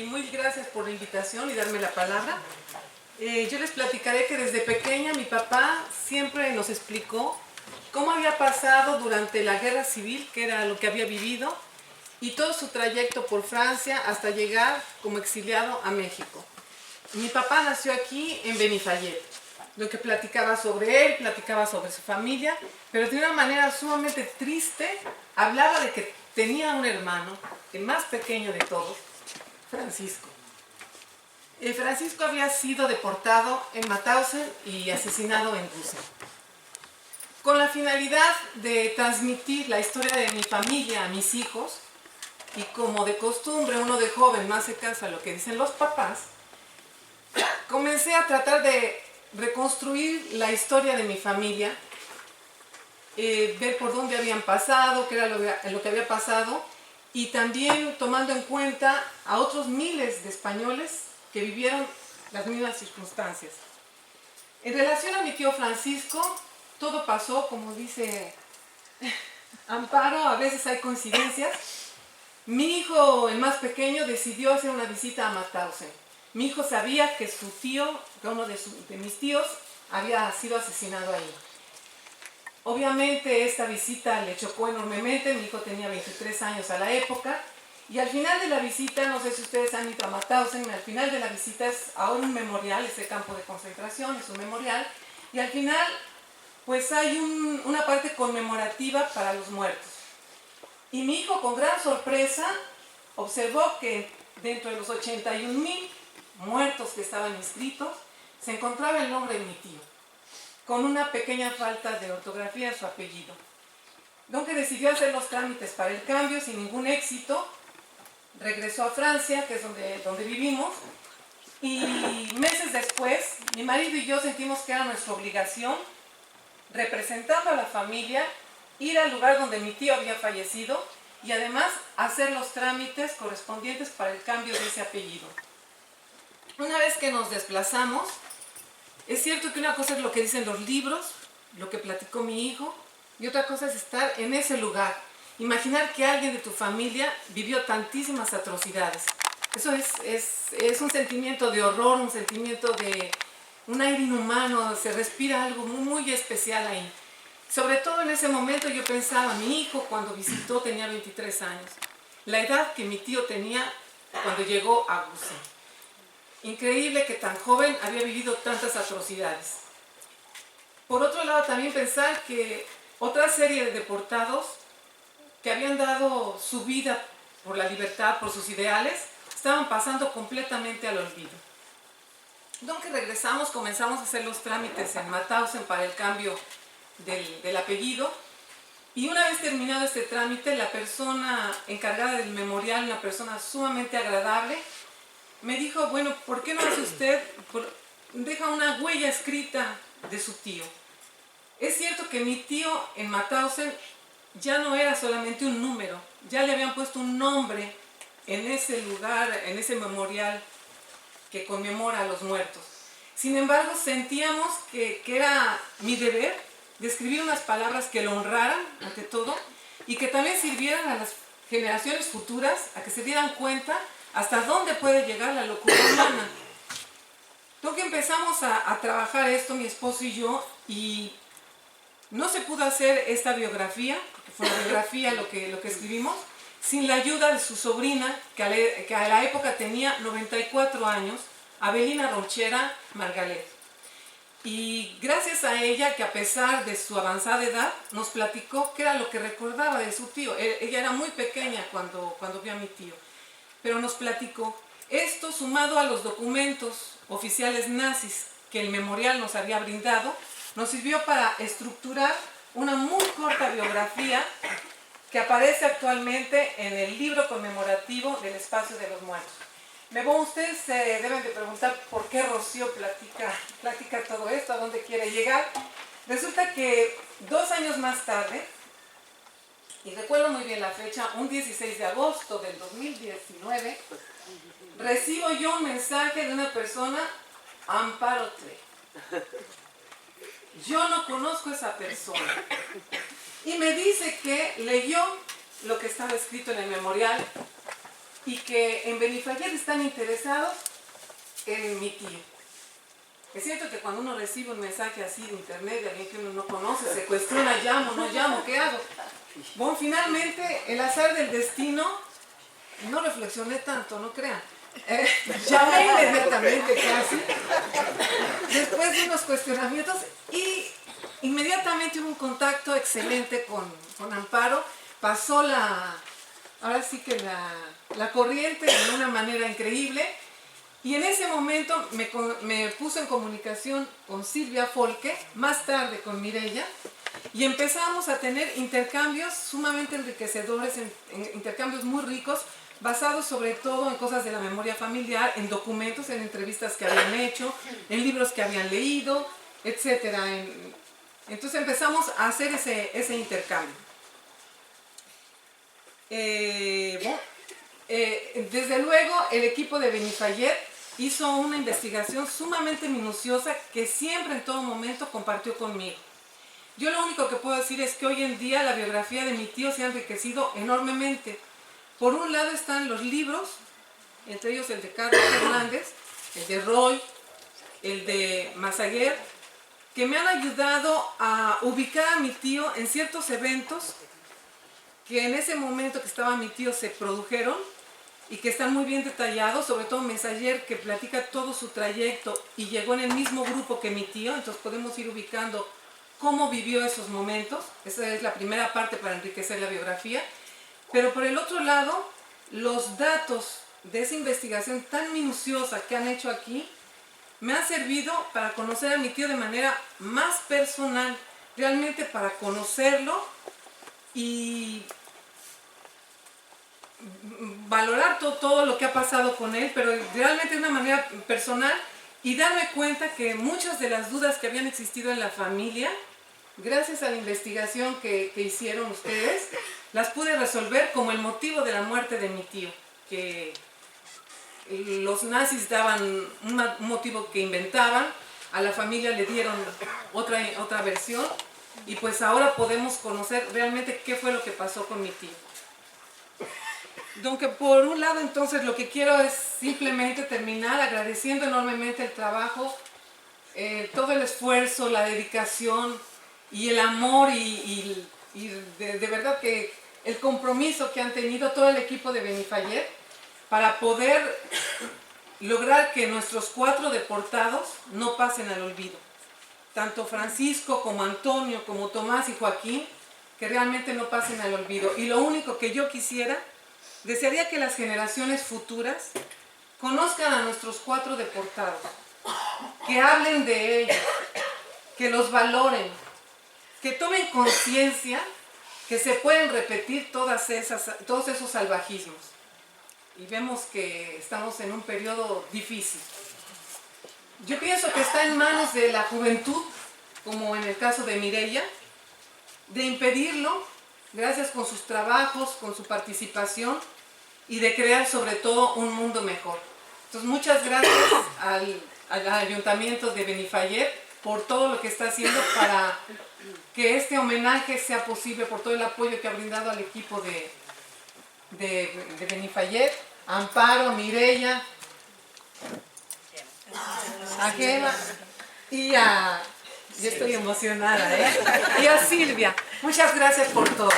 muy gracias por la invitación y darme la palabra. Yo les platicaré que desde pequeña mi papá siempre nos explicó cómo había pasado durante la guerra civil, que era lo que había vivido, y todo su trayecto por Francia hasta llegar como exiliado a México. Mi papá nació aquí en Benifayet, lo que platicaba sobre él, platicaba sobre su familia, pero de una manera sumamente triste hablaba de que tenía un hermano, el más pequeño de todos, Francisco. Francisco había sido deportado en Mauthausen y asesinado en Rusia. Con la finalidad de transmitir la historia de mi familia a mis hijos, y como de costumbre uno de joven no hace caso a lo que dicen los papás, comencé a tratar de reconstruir la historia de mi familia, ver por dónde habían pasado, qué era lo que había pasado, y también tomando en cuenta a otros miles de españoles que vivieron las mismas circunstancias. En relación a mi tío Francisco, todo pasó, como dice Amparo, a veces hay coincidencias. Mi hijo, el más pequeño, decidió hacer una visita a Mauthausen. Mi hijo sabía que su tío, que uno de mis tíos, había sido asesinado ahí. Obviamente esta visita le chocó enormemente, mi hijo tenía 23 años a la época, y al final de la visita, no sé si ustedes han ido a Mauthausen, al final de la visita es ahora un memorial, ese campo de concentración es un memorial, y al final pues hay una parte conmemorativa para los muertos. Y mi hijo con gran sorpresa observó que dentro de los 81,000 muertos que estaban inscritos, se encontraba el nombre de mi tío, con una pequeña falta de ortografía en su apellido. Entonces decidió hacer los trámites para el cambio sin ningún éxito, regresó a Francia, que es donde vivimos, y meses después, mi marido y yo sentimos que era nuestra obligación, representando a la familia, ir al lugar donde mi tío había fallecido y además hacer los trámites correspondientes para el cambio de ese apellido. Una vez que nos desplazamos, es cierto que una cosa es lo que dicen los libros, lo que platicó mi hijo, y otra cosa es estar en ese lugar. Imaginar que alguien de tu familia vivió tantísimas atrocidades. Eso es un sentimiento de horror, un sentimiento de un aire inhumano, se respira algo muy, muy especial ahí. Sobre todo en ese momento yo pensaba, mi hijo cuando visitó tenía 23 años, la edad que mi tío tenía cuando llegó a Rusia. Increíble que tan joven había vivido tantas atrocidades. Por otro lado, también pensar que otra serie de deportados que habían dado su vida por la libertad, por sus ideales, estaban pasando completamente al olvido. Entonces regresamos, comenzamos a hacer los trámites en Mauthausen para el cambio del apellido, y una vez terminado este trámite, la persona encargada del memorial, una persona sumamente agradable, me dijo, bueno, ¿por qué no hace usted, deja una huella escrita de su tío? Es cierto que mi tío en Mauthausen ya no era solamente un número, ya le habían puesto un nombre en ese lugar, en ese memorial que conmemora a los muertos. Sin embargo, sentíamos que era mi deber de escribir unas palabras que lo honraran, ante todo, y que también sirvieran a las generaciones futuras a que se dieran cuenta hasta dónde puede llegar la locura humana. Entonces empezamos a trabajar esto, mi esposo y yo, y no se pudo hacer esta biografía, porque fue una biografía lo que escribimos, sin la ayuda de su sobrina, que a la época tenía 94 años, Avelina Ronchera Margalet. Y gracias a ella, que a pesar de su avanzada edad, nos platicó qué era lo que recordaba de su tío. Ella era muy pequeña cuando vio a mi tío, pero nos platicó esto, sumado a los documentos oficiales nazis que el memorial nos había brindado, nos sirvió para estructurar una muy corta biografía que aparece actualmente en el libro conmemorativo del Espacio de los Muertos. Ustedes se deben de preguntar por qué Rocío platica todo esto, a dónde quiere llegar. Resulta que 2 años más tarde, y recuerdo muy bien la fecha, un 16 de agosto del 2019, recibo yo un mensaje de una persona, Amparo Tre. Yo no conozco a esa persona. Y me dice que leyó lo que estaba escrito en el memorial y que en Benifayet están interesados en mi tío. Es cierto que cuando uno recibe un mensaje así de internet de alguien que uno no conoce, se cuestiona, llamo, no llamo, ¿qué hago? Bueno, finalmente, el azar del destino, no reflexioné tanto, no crean. Llamé inmediatamente casi, después de unos cuestionamientos, y inmediatamente hubo un contacto excelente con Amparo. Pasó ahora sí que la corriente de una manera increíble, y en ese momento me puse en comunicación con Silvia Folke, más tarde con Mireya, y empezamos a tener intercambios sumamente enriquecedores, intercambios muy ricos, basados sobre todo en cosas de la memoria familiar, en documentos, en entrevistas que habían hecho, en libros que habían leído, etc. Entonces empezamos a hacer ese intercambio. Desde luego el equipo de Benifayet hizo una investigación sumamente minuciosa que siempre en todo momento compartió conmigo. Yo lo único que puedo decir es que hoy en día la biografía de mi tío se ha enriquecido enormemente. Por un lado están los libros, entre ellos el de Carlos Fernández, el de Roy, el de Massaguer, que me han ayudado a ubicar a mi tío en ciertos eventos que en ese momento que estaba mi tío se produjeron y que están muy bien detallados, sobre todo Massaguer, que platica todo su trayecto y llegó en el mismo grupo que mi tío, entonces podemos ir ubicando cómo vivió esos momentos. Esa es la primera parte para enriquecer la biografía. Pero por el otro lado, los datos de esa investigación tan minuciosa que han hecho aquí me han servido para conocer a mi tío de manera más personal, realmente para conocerlo y valorar todo lo que ha pasado con él, pero realmente de una manera personal, y darme cuenta que muchas de las dudas que habían existido en la familia, gracias a la investigación que hicieron ustedes, las pude resolver, como el motivo de la muerte de mi tío, que los nazis daban un motivo que inventaban, a la familia le dieron otra versión, y pues ahora podemos conocer realmente qué fue lo que pasó con mi tío. Aunque por un lado entonces lo que quiero es simplemente terminar agradeciendo enormemente el trabajo, todo el esfuerzo, la dedicación y el amor y de verdad que el compromiso que han tenido todo el equipo de Benifayet para poder lograr que nuestros 4 deportados no pasen al olvido. Tanto Francisco como Antonio, como Tomás y Joaquín, que realmente no pasen al olvido. Y lo único que yo quisiera, desearía que las generaciones futuras conozcan a nuestros 4 deportados, que hablen de ellos, que los valoren, que tomen conciencia que se pueden repetir todos esos salvajismos. Y vemos que estamos en un periodo difícil. Yo pienso que está en manos de la juventud, como en el caso de Mireya, de impedirlo, gracias con sus trabajos, con su participación, y de crear sobre todo un mundo mejor. Entonces muchas gracias al Ayuntamiento de Benifayet por todo lo que está haciendo para que este homenaje sea posible, por todo el apoyo que ha brindado al equipo de Benifayet, a Amparo, a Mireya, a Gema y a... Yo estoy emocionada, y a Silvia. Muchas gracias por todo.